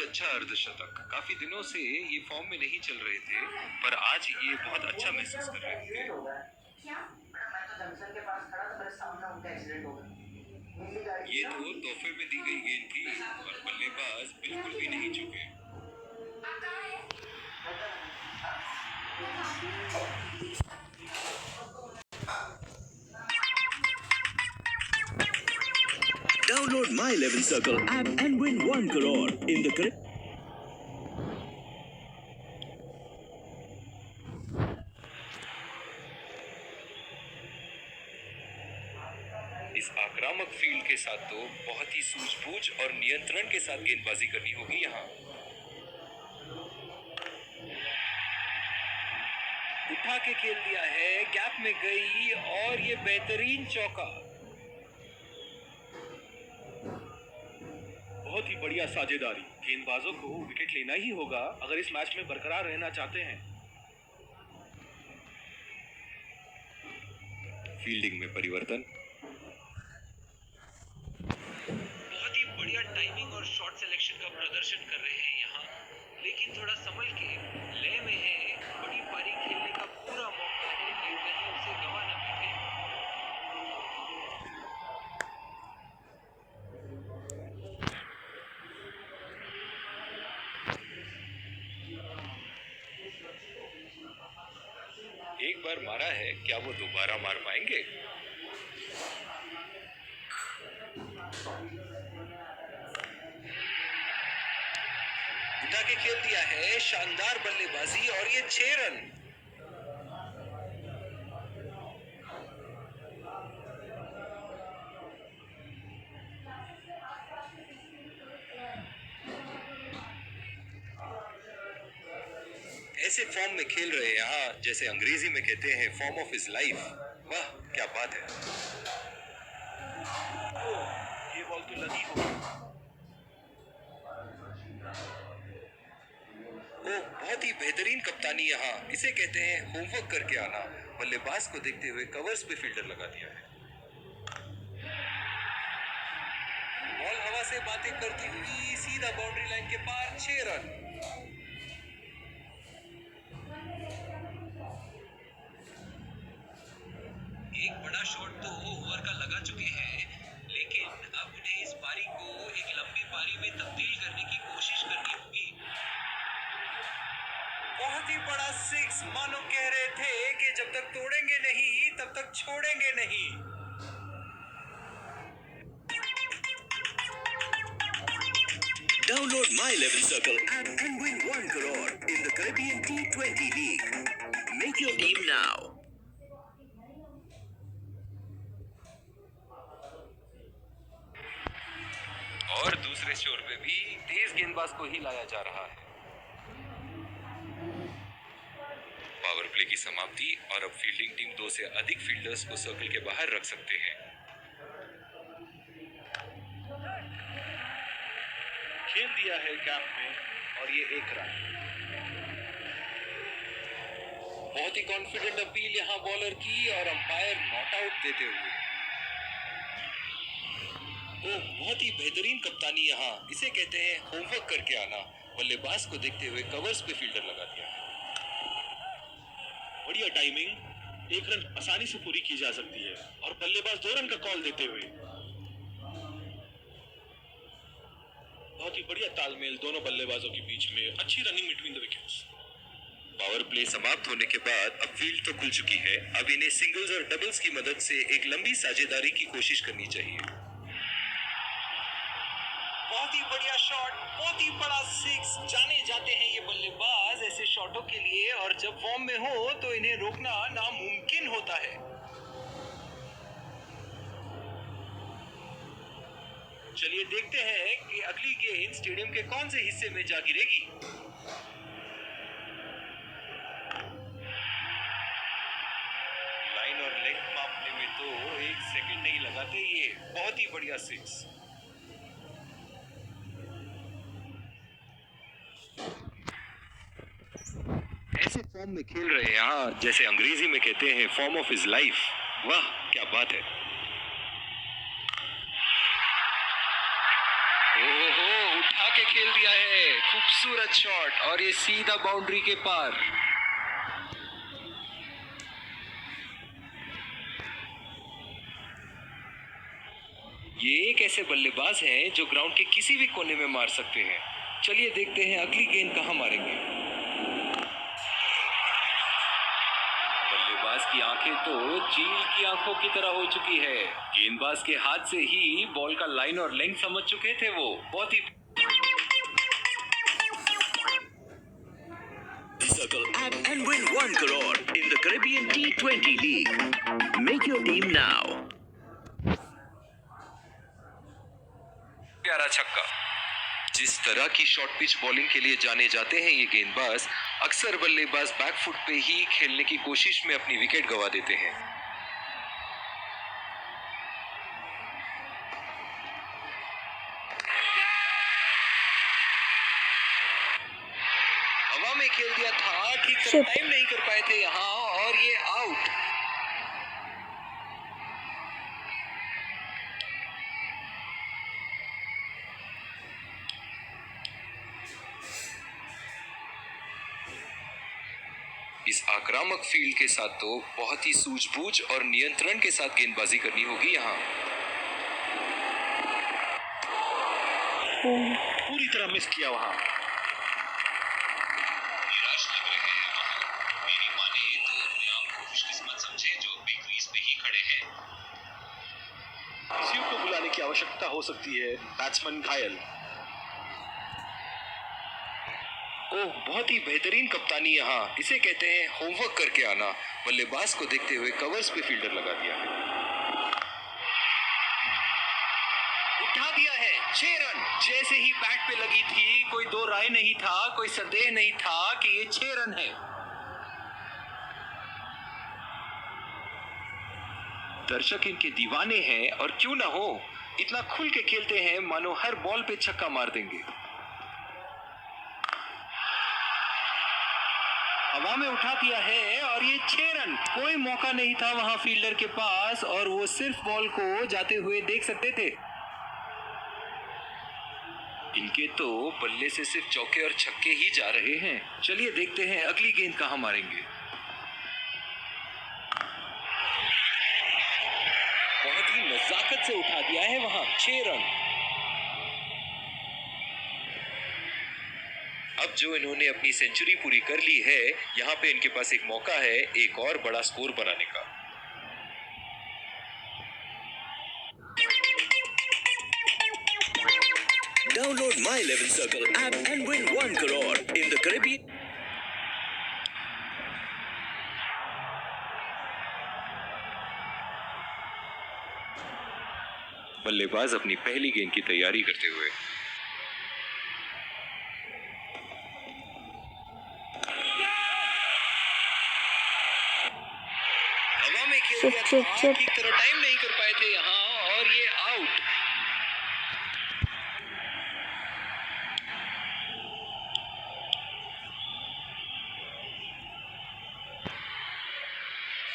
अच्छा अर्धशतक। काफी दिनों से ये फॉर्म में नहीं चल रहे थे, पर आज ये बहुत अच्छा महसूस कर रहे थे। क्या? मैं तो जंक्शन के पास खड़ा था, मेरे सामने उनका एक्सीडेंट हो गया। ये तो तोहफे में दी गई गेंद थी और बल्लेबाज बिल्कुल भी नहीं चुके। आप कहाँ हैं? Download My 11 Circle app and win 1 crore in the correct. इस आक्रामक फील्ड के साथ तो बहुत ही सूझबूझ और नियंत्रण के साथ गेंदबाजी करनी होगी यहाँ। उठा के खेल दिया है, गैप में गई और ये बेहतरीन चौका। बहुत ही बढ़िया साझेदारी। गेंदबाजों को विकेट लेना ही होगा अगर इस मैच में बरकरार रहना चाहते हैं। फील्डिंग में परिवर्तन। बहुत ही बढ़िया टाइमिंग और शॉट सिलेक्शन का प्रदर्शन कर रहे हैं यहाँ, लेकिन थोड़ा संभल के लय में है। बड़ी पारी खेलने का पूरा मौका है, कहीं उसे गवा ना बैठे। एक बार मारा है, क्या वो दोबारा मार पाएंगे? उठा के खेल दिया है, शानदार बल्लेबाजी और ये 6 रन। ऐसे फॉर्म में खेल रहे हैं यहाँ, जैसे अंग्रेजी में कहते हैं फॉर्म ऑफ हिज लाइफ। वाह क्या बात है। ये बॉल तो लगी होगी। बहुत ही बेहतरीन कप्तानी यहाँ, इसे कहते हैं होमवर्क करके आना। बल्लेबाज को देखते हुए कवर्स पे फील्डर लगा दिया है। बॉल हवा से बातें करती हुई सीधा बाउंड्री लाइन के पार, 6 रन। एक बड़ा शॉट तो ओवर का लगा चुके हैं, लेकिन अब उन्हें इस पारी को एक लंबी पारी में तब्दील करने की कोशिश करनी होगी। बहुत ही बड़ा 6, मानो कह रहे थे कि जब तक तोड़ेंगे नहीं तब तक छोड़ेंगे नहीं। Download My 11 Circle app and win 1 crore in the Caribbean T20 League. Make your team now. और दूसरे छोर पे भी तेज गेंदबाज को ही लाया जा रहा है। पावर प्ले की समाप्ति और अब फील्डिंग टीम 2 से अधिक फील्डर्स को सर्कल के बाहर रख सकते हैं। खेल दिया है गैप में और ये 1 रन। बहुत ही कॉन्फिडेंट अपील यहाँ बॉलर की और अंपायर नॉट आउट देते हुए। बहुत ही बेहतरीन कप्तानी यहाँ, इसे कहते हैं होमवर्क करके आना। बल्लेबाज को देखते हुए कवर्स पे फील्डर लगा दिया है। बढ़िया टाइमिंग, 1 रन आसानी से पूरी की जा सकती है और बल्लेबाज 2 रन का कॉल देते हुए। बहुत ही बढ़िया तालमेल दोनों बल्लेबाजों के बीच में, अच्छी running between the wickets. Power play समाप्त होने के बाद अब फील्ड तो खुल चुकी है, अब इन्हें सिंगल्स और डबल्स की मदद से एक लंबी साझेदारी की कोशिश करनी चाहिए। बहुत ही बढ़िया शॉट, बहुत ही बड़ा 6। जाने जाते हैं ये बल्लेबाज ऐसे शॉटों के लिए, और जब फॉर्म में हो तो इन्हें रोकना नामुमकिन होता है। चलिए देखते हैं कि अगली गेंद स्टेडियम के कौन से हिस्से में जा गिरेगी। लाइन और लेग मापने में तो 1 सेकंड नहीं लगाते ये। बहुत ही बढ़िया 6। ऐसे फॉर्म में खेल रहे हैं यहाँ, जैसे अंग्रेजी में कहते हैं फॉर्म ऑफ हिज लाइफ। वाह क्या बात है। ओहो, उठा के खेल दिया है, खूबसूरत शॉट और ये सीधा बाउंड्री के पार। ये एक ऐसे बल्लेबाज हैं जो ग्राउंड के किसी भी कोने में मार सकते हैं। चलिए देखते हैं अगली गेंद कहां मारेंगे। बल्लेबाज की आंखें तो चील की आंखों की तरह हो चुकी है। गेंदबाज के हाथ से ही बॉल का लाइन और लेंथ समझ चुके थे वो। बहुत ही Circle app and win 1 crore in the Caribbean T20 League. Make your team now. प्यारा छक्का। जिस तरह की शॉर्ट पिच बॉलिंग के लिए जाने जाते हैं ये गेंदबाज, अक्सर बल्लेबाज बैकफुट पे ही खेलने की कोशिश में अपनी विकेट गंवा देते हैं। हवा में खेल दिया था, ठीक से टाइम नहीं कर पाए थे यहाँ और ये आउट। इस आक्रामक फील्ड के साथ तो बहुत ही सूझबूझ और नियंत्रण के साथ गेंदबाजी करनी होगी यहाँ। पूरी तरह मिस किया वहां। निराश लग रहे हैं वहाँ। मेरी माने तो अपने आप को खुशकिस्मत समझे जो अपनी क्रीज पे ही खड़े हैं। किसी को बुलाने की आवश्यकता हो सकती है। बैट्समैन घायल। ओह, बहुत ही बेहतरीन कप्तानी यहाँ। इसे कहते हैं होमवर्क करके आना। बल्लेबाज को देखते हुए कवर्स पे फील्डर लगा दिया है। उठा दिया है, 6 रन। जैसे ही बैट पे लगी थी, कोई दो राय नहीं था, कोई संदेह नहीं था कि ये 6 रन है। दर्शक इनके दीवाने हैं और क्यों ना हो, इतना खुल के खेलते हैं मानो हर बॉल पे छक्का मार देंगे। हवा में उठा दिया है और ये 6 रन। कोई मौका नहीं था वहां फील्डर के पास और वो सिर्फ बॉल को जाते हुए देख सकते थे। इनके तो बल्ले से सिर्फ चौके और छक्के ही जा रहे हैं। चलिए देखते हैं अगली गेंद कहां मारेंगे। बहुत ही नजाकत से उठा दिया है वहां, 6 रन। अब जो इन्होंने अपनी सेंचुरी पूरी कर ली है, यहाँ पे इनके पास एक मौका है एक और बड़ा स्कोर बनाने का। Download My 11 Circle app and win 1 crore in the Caribbean. बल्लेबाज अपनी पहली गेंद की तैयारी करते हुए। हवा में खेल दिया था, ठीक तरह टाइम नहीं कर पाए थे यहाँ और ये आउट।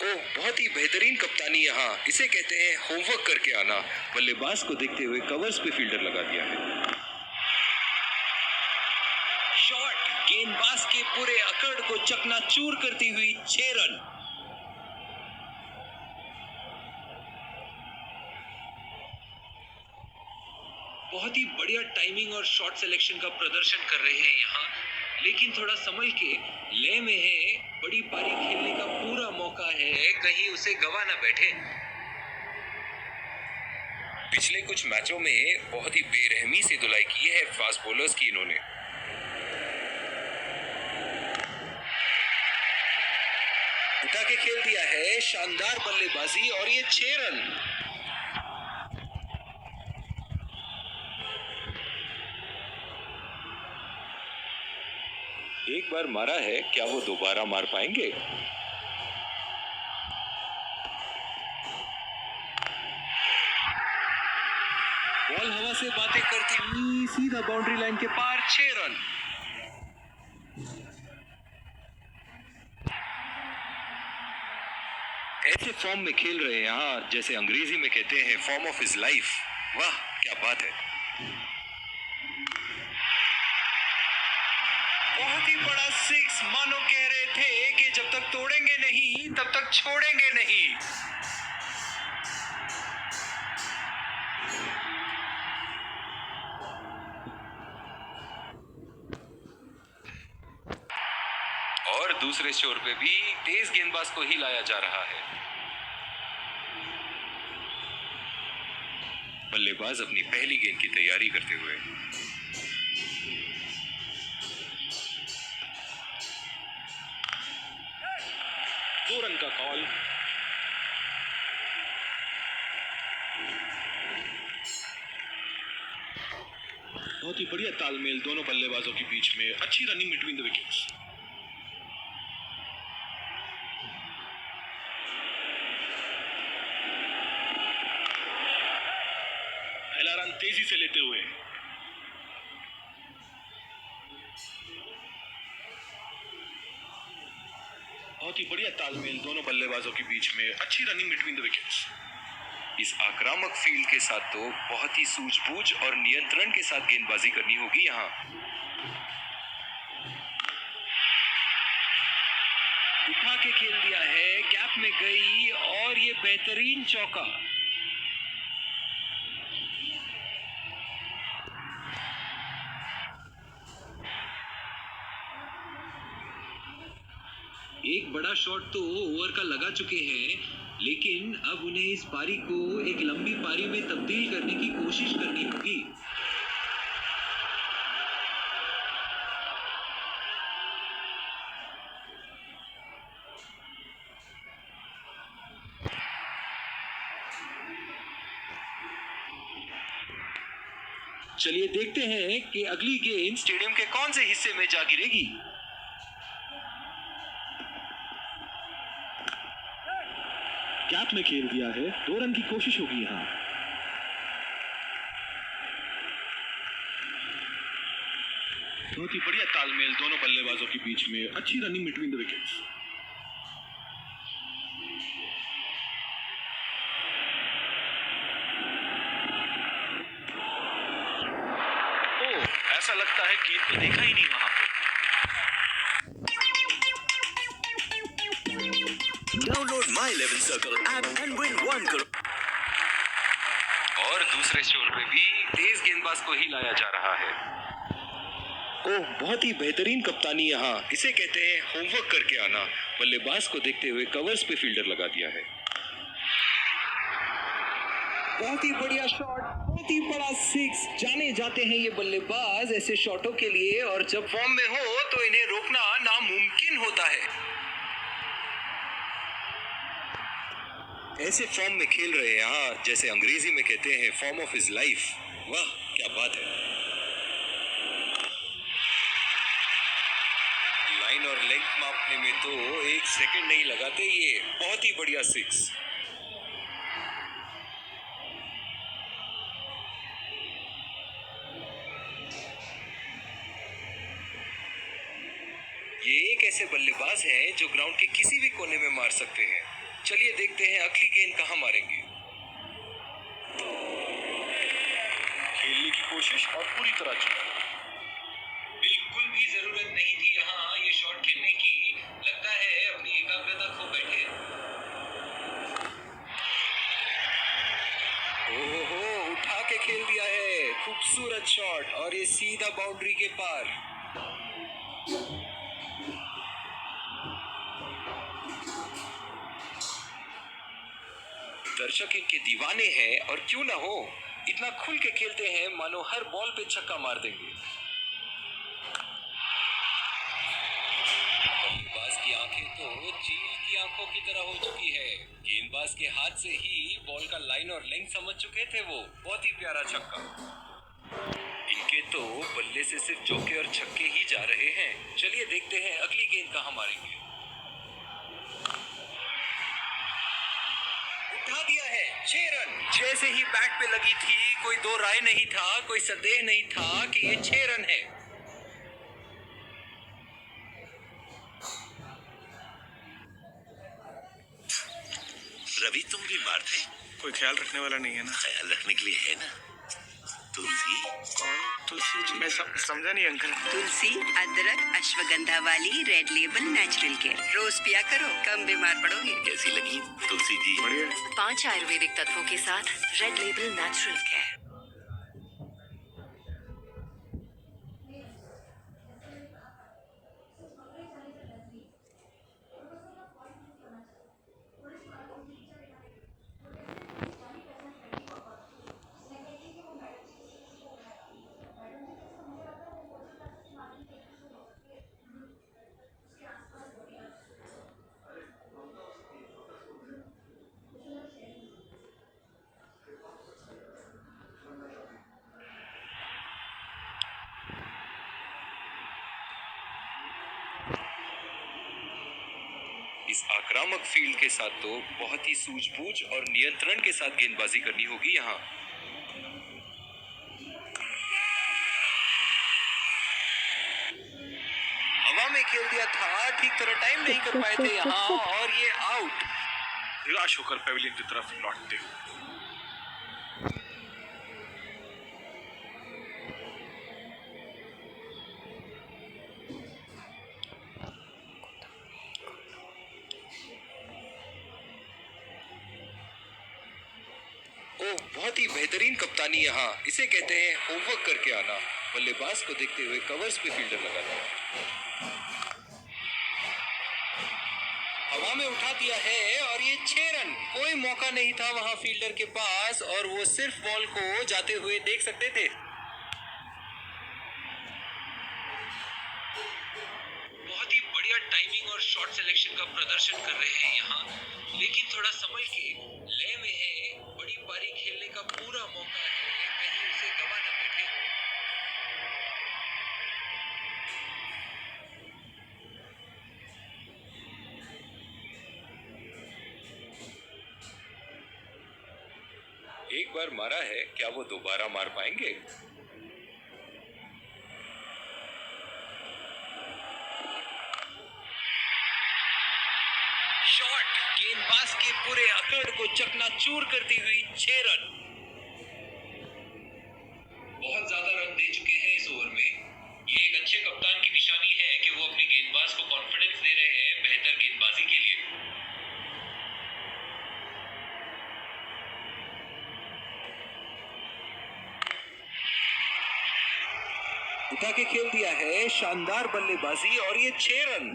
ओह, बहुत ही बेहतरीन कप्तानी यहाँ। इसे कहते हैं होमवर्क करके आना। बल्लेबाज को देखते हुए कवर्स पे फील्डर लगा दिया है। शॉट, गेंदबाज के पूरे अकड़ को चकनाचूर करती हुई 6 रन। बहुत ही बढ़िया टाइमिंग और शॉट सिलेक्शन का प्रदर्शन कर रहे हैं यहाँ, लेकिन थोड़ा संभल के। ले में है, बड़ी पारी खेलने का पूरा मौका है, कहीं उसे गवा ना बैठे। पिछले कुछ मैचों में बहुत ही बेरहमी से धुलाई की है फास्ट बॉलर्स की इन्होंने। उठा के खेल दिया है, शानदार बल्लेबाजी और ये 6 रन। एक बार मारा है, क्या वो दोबारा मार पाएंगे? बॉल हवा से बातें करती हुई सीधा बाउंड्री लाइन के पार, 6 रन। ऐसे फॉर्म में खेल रहे हैं यहाँ, जैसे अंग्रेजी में कहते हैं फॉर्म ऑफ हिज लाइफ। वाह क्या बात है। बहुत ही बड़ा सिक्स, मानो कह रहे थे कि जब तक तोड़ेंगे नहीं तब तक छोड़ेंगे नहीं। और दूसरे छोर पे भी तेज गेंदबाज को ही लाया जा रहा है। बल्लेबाज अपनी पहली गेंद की तैयारी करते हुए। 2 रन का कॉल। बहुत ही बढ़िया तालमेल दोनों बल्लेबाजों के बीच में, अच्छी रनिंग बिटवीन द विकेट्स। पहला रन तेजी से लेते हुए। बहुत ही बढ़िया तालमेल दोनों बल्लेबाजों के बीच में, अच्छी रनिंग बिटवीन द विकेट्स। इस आक्रामक फील्ड के साथ तो बहुत ही सूझबूझ और नियंत्रण के साथ गेंदबाजी करनी होगी यहाँ। उठा के खेल दिया है, कैप में गई और ये बेहतरीन चौका। एक बड़ा शॉट तो ओवर का लगा चुके हैं, लेकिन अब उन्हें इस पारी को एक लंबी पारी में तब्दील करने की कोशिश करनी होगी। चलिए देखते हैं कि अगली गेंद स्टेडियम के कौन से हिस्से में जा गिरेगी। कैप में खेल दिया है, 2 रन की कोशिश होगी यहाँ। बहुत ही बढ़िया तालमेल दोनों बल्लेबाजों के बीच में, अच्छी रनिंग बिटवीन द विकेट्स। ऐसा लगता है गेंद को देखा ही नहीं वहां पे। Download My 11 Circle app and win 1 crore. और दूसरे छोर पे भी तेज गेंदबाज को ही लाया जा रहा है। ओह, बहुत ही बेहतरीन कप्तानी यहाँ, इसे कहते हैं होमवर्क करके आना। बल्लेबाज को देखते हुए कवर्स पे फील्डर लगा दिया है। बहुत ही बढ़िया शॉट, बहुत ही बड़ा सिक्स। जाने जाते हैं ये बल्लेबाज ऐसे शॉटों के लिए, और जब फॉर्म में हो तो इन्हें रोकना नामुमकिन होता है। ऐसे फॉर्म में खेल रहे हैं यहाँ, जैसे अंग्रेजी में कहते हैं फॉर्म ऑफ हिज लाइफ। वाह क्या बात है। लाइन और लेंथ मापने में तो 1 सेकंड नहीं लगाते ये। बहुत ही बढ़िया सिक्स। ये एक ऐसे बल्लेबाज हैं जो ग्राउंड के किसी भी कोने में मार सकते हैं। चलिए देखते हैं अगली गेंद कहां मारेंगे। खेलने की कोशिश और पूरी तरह चुका। बिल्कुल भी जरूरत नहीं थी यहाँ ये शॉट खेलने की। लगता है अपनी एकाग्रता खो बैठे। ओहो, उठा के खेल दिया है। खूबसूरत शॉट, और ये सीधा बाउंड्री के पार। दर्शक इनके दीवाने हैं, और क्यों ना हो, इतना खुल के खेलते हैं मानो हर बॉल पे छक्का मार देंगे। बल्लेबाज की आंखें तो चील की आंखों की तरह हो चुकी है। गेंदबाज के हाथ से ही बॉल का लाइन और लेंथ समझ चुके थे वो। बहुत ही प्यारा छक्का। इनके तो बल्ले से सिर्फ चौके और छक्के ही जा रहे हैं। चलिए देखते हैं अगली गेंद कहां मारेंगे। उठा दिया है, 6 रन। जैसे ही बैट पे लगी थी, कोई दो राय नहीं था, कोई संदेह नहीं था कि ये 6 रन है। रवि तुम भी मारते? कोई ख्याल रखने वाला नहीं है ना। ख्याल रखने के लिए है ना। तुलसी कौन तुलसी जी? मैं समझा नहीं अंकल। तुलसी, अदरक, अश्वगंधा वाली रेड लेबल नेचुरल केयर रोज पिया करो, कम बीमार पड़ोगे। कैसी लगी तुलसी जी? बढ़िया। 5 आयुर्वेदिक तत्वों के साथ रेड लेबल नेचुरल केयर। इस आक्रामक फील्ड के साथ तो बहुत ही सूझबूझ और नियंत्रण के साथ गेंदबाजी करनी होगी यहाँ। हवा में खेल दिया था, ठीक तरह टाइम नहीं कर पाए थे यहाँ और ये आउट। निराश होकर पेविलियन की तरफ लौटते हुए ओह, बहुत ही बेहतरीन कप्तानी यहाँ। इसे कहते हैं होमवर्क करके आना। बल्लेबाज को देखते हुए कवर्स पे फील्डर लगा दिया। हवा में उठा दिया है और ये 6 रन। कोई मौका नहीं था वहां फील्डर के पास और वो सिर्फ बॉल को जाते हुए देख सकते थे। बहुत ही बढ़िया टाइमिंग और शॉट सिलेक्शन का प्रदर्शन कर रहे हैं यहाँ, लेकिन थोड़ा संभल के, लय में है, बड़ी पारी खेलने का पूरा मौका है, कहीं उसे गवा न बैठे। एक बार मारा है, क्या वो दोबारा मार पाएंगे? शॉट, गेंदबाज के पूरे अकड़ को चकनाचूर करती हुई 6 रन। बहुत ज्यादा रन दे चुके हैं इस ओवर में। ये एक अच्छे कप्तान की निशानी है कि वो अपने गेंदबाज को कॉन्फिडेंस दे रहे हैं बेहतर गेंदबाजी के लिए। उठा के खेल दिया है, शानदार बल्लेबाजी और ये 6 रन।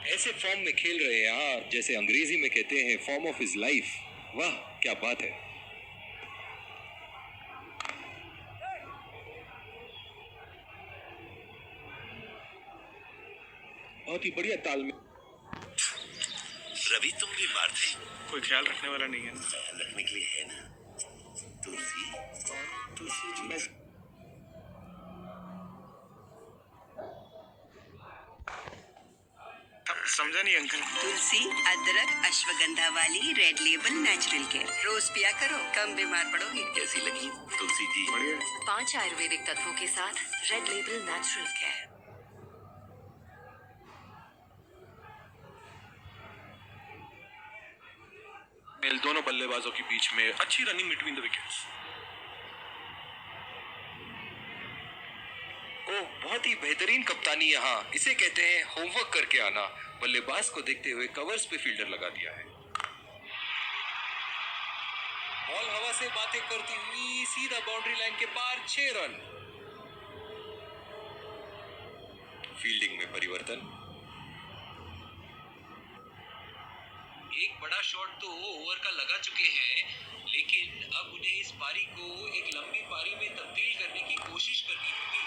ऐसे फॉर्म में खेल रहे हैं यहाँ, जैसे अंग्रेजी में कहते हैं फॉर्म ऑफ हिज लाइफ। वाह क्या बात है। बहुत ही बढ़िया तालमेल। रवि तुम बीमार थे? कोई ख्याल रखने वाला नहीं है ना। ख्याल रखने के लिए है ना तुलसी। कौन तुलसी जी? मैं समझा नहीं अंकल। तुलसी, अदरक, अश्वगंधा वाली रेड लेबल नेचुरल केयर रोज पिया करो, कम बीमार पड़ोगे। कैसी लगी तुलसी जी? बढ़िया। 5 आयुर्वेदिक तत्वों के साथ रेड लेबल नेचुरल केयर। दोनों बल्लेबाजों के बीच में अच्छी रनिंग बिटवीन द विकेट्स। ओह, बहुत ही बेहतरीन कप्तानी यहाँ। इसे कहते हैं होमवर्क करके आना। बल्लेबाज को देखते हुए कवर्स पे फील्डर लगा दिया है। बॉल हवा से बातें करती हुई सीधा बाउंड्री लाइन के पार 6 रन। फील्डिंग में परिवर्तन। एक बड़ा शॉट तो ओवर का लगा चुके हैं, लेकिन अब उन्हें इस पारी को एक लंबी पारी में तब्दील करने की कोशिश करनी होगी।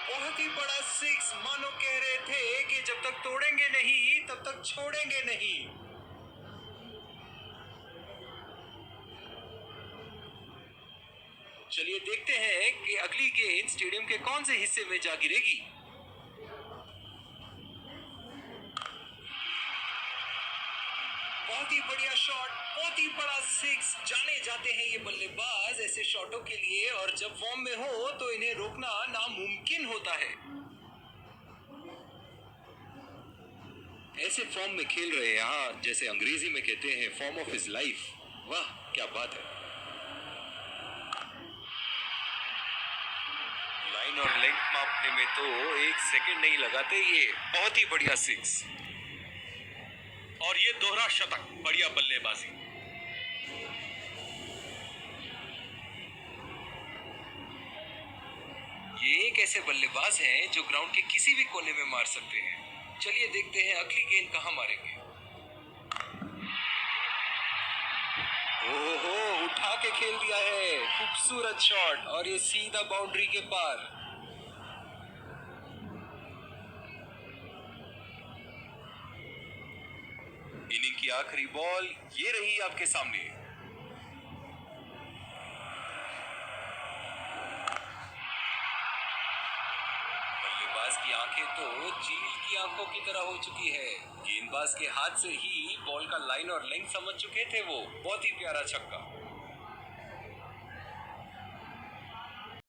बहुत ही बड़ा 6, मानो कह रहे थे कि जब तक तोड़ेंगे नहीं तब तक छोड़ेंगे नहीं। चलिए देखते हैं कि अगली गेंद स्टेडियम के कौन से हिस्से में जा गिरेगी। बहुत ही बढ़िया शॉट, बहुत ही बड़ा 6। जाने जाते हैं ये बल्लेबाज ऐसे शॉटों के लिए, और जब फॉर्म में हो तो इन्हें रोकना नामुमकिन होता है। ऐसे ऐसे फॉर्म में खेल रहे हैं यहाँ, जैसे अंग्रेजी में कहते हैं फॉर्म ऑफ हिज लाइफ। वाह क्या बात है। लाइन और लेंथ मापने में तो 1 सेकंड नहीं लगाते ये। बहुत ही बढ़िया 6 और ये दोहरा शतक, बढ़िया बल्लेबाजी। ये एक ऐसे बल्लेबाज हैं जो ग्राउंड के किसी भी कोने में मार सकते हैं। चलिए देखते हैं अगली गेंद कहां मारेंगे। ओहो, उठा के खेल दिया है। खूबसूरत शॉट और ये सीधा बाउंड्री के पार। इनिंग की आखिरी बॉल ये रही आपके सामने। बल्लेबाज की आंखें तो चील की आंखों की तरह हो चुकी है। गेंदबाज के हाथ से ही बॉल का लाइन और लेंथ समझ चुके थे वो। बहुत ही प्यारा छक्का।